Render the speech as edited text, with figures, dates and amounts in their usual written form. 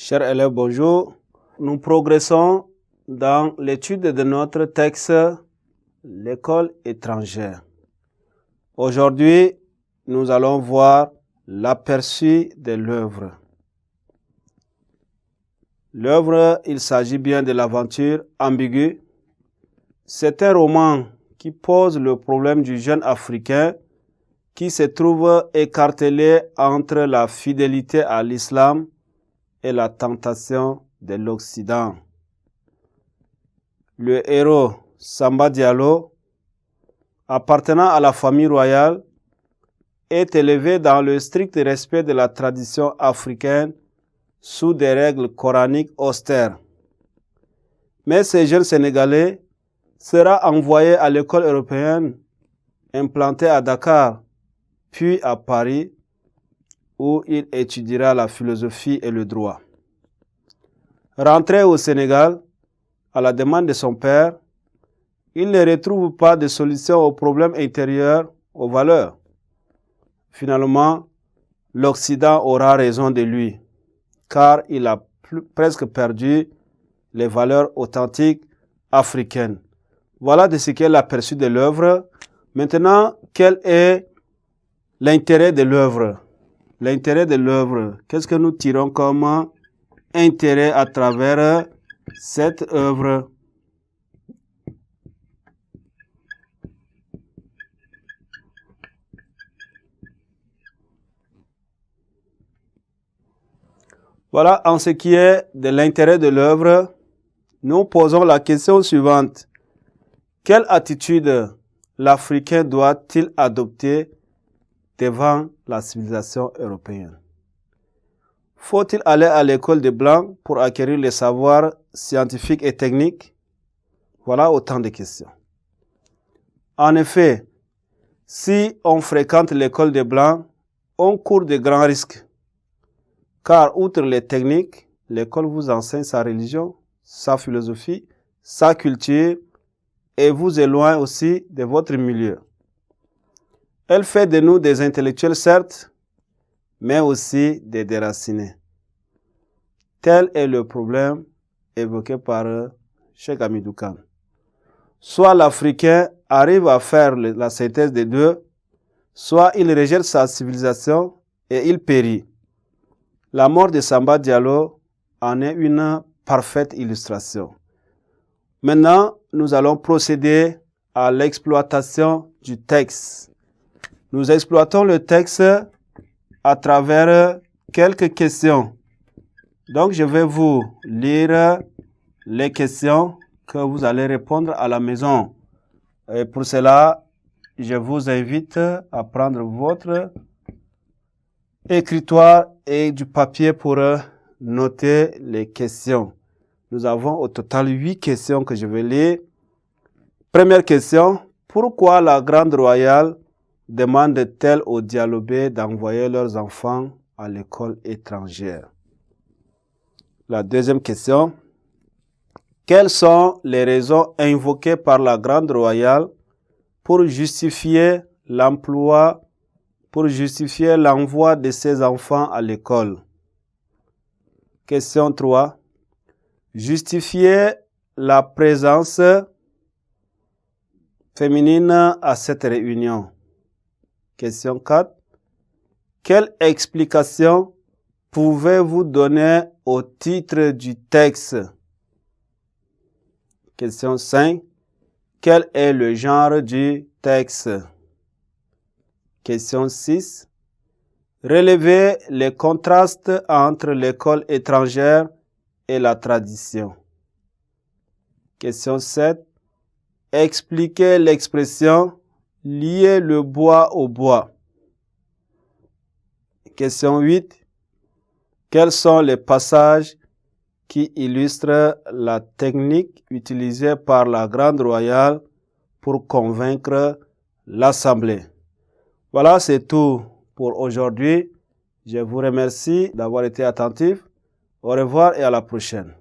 Chers élèves, bonjour. Nous progressons dans l'étude de notre texte L'école étrangère. Aujourd'hui, nous allons voir l'aperçu de l'œuvre. L'œuvre, il s'agit bien de l'aventure ambiguë. C'est un roman qui pose le problème du jeune Africain qui se trouve écartelé entre la fidélité à l'islam et la tentation de l'Occident. Le héros Samba Diallo, appartenant à la famille royale, est élevé dans le strict respect de la tradition africaine sous des règles coraniques austères. Mais ce jeune Sénégalais sera envoyé à l'école européenne implantée à Dakar, puis à Paris, où il étudiera la philosophie et le droit. Rentré au Sénégal, à la demande de son père, il ne retrouve pas de solution aux problèmes intérieurs, aux valeurs. Finalement, l'Occident aura raison de lui, car il a presque perdu les valeurs authentiques africaines. Voilà de ce qu'est l'aperçu de l'œuvre. Maintenant, quel est l'intérêt de l'œuvre? L'intérêt de l'œuvre, qu'est-ce que nous tirons comme intérêt à travers cette œuvre? Voilà, en ce qui est de l'intérêt de l'œuvre, nous posons la question suivante. Quelle attitude l'Africain doit-il adopter devant la civilisation européenne? Faut-il aller à l'école des Blancs pour acquérir les savoirs scientifiques et techniques? Voilà autant de questions. En effet, si on fréquente l'école des Blancs, on court de grands risques. Car outre les techniques, l'école vous enseigne sa religion, sa philosophie, sa culture et vous éloigne aussi de votre milieu. Elle fait de nous des intellectuels, certes, mais aussi des déracinés. Tel est le problème évoqué par Cheikh Hamidou Kane. Soit l'Africain arrive à faire la synthèse des deux, soit il rejette sa civilisation et il périt. La mort de Samba Diallo en est une parfaite illustration. Maintenant, nous allons procéder à l'exploitation du texte. Nous exploitons le texte à travers quelques questions. Donc, je vais vous lire les questions que vous allez répondre à la maison. Et pour cela, je vous invite à prendre votre écritoire et du papier pour noter les questions. Nous avons au total 8 questions que je vais lire. Première question, pourquoi la Grande Royale demande-t-elle aux Dialobé d'envoyer leurs enfants à l'école étrangère? La deuxième question, quelles sont les raisons invoquées par la Grande Royale pour justifier l'envoi de ses enfants à l'école? Question 3. Justifier la présence féminine à cette réunion. Question 4. Quelle explication pouvez-vous donner au titre du texte? Question 5. Quel est le genre du texte? Question 6. Relevez les contrastes entre l'école étrangère et la tradition. Question 7. Expliquez l'expression « lier le bois au bois ». Question 8. Quels sont les passages qui illustrent la technique utilisée par la Grande Royale pour convaincre l'Assemblée? Voilà, c'est tout pour aujourd'hui. Je vous remercie d'avoir été attentifs. Au revoir et à la prochaine.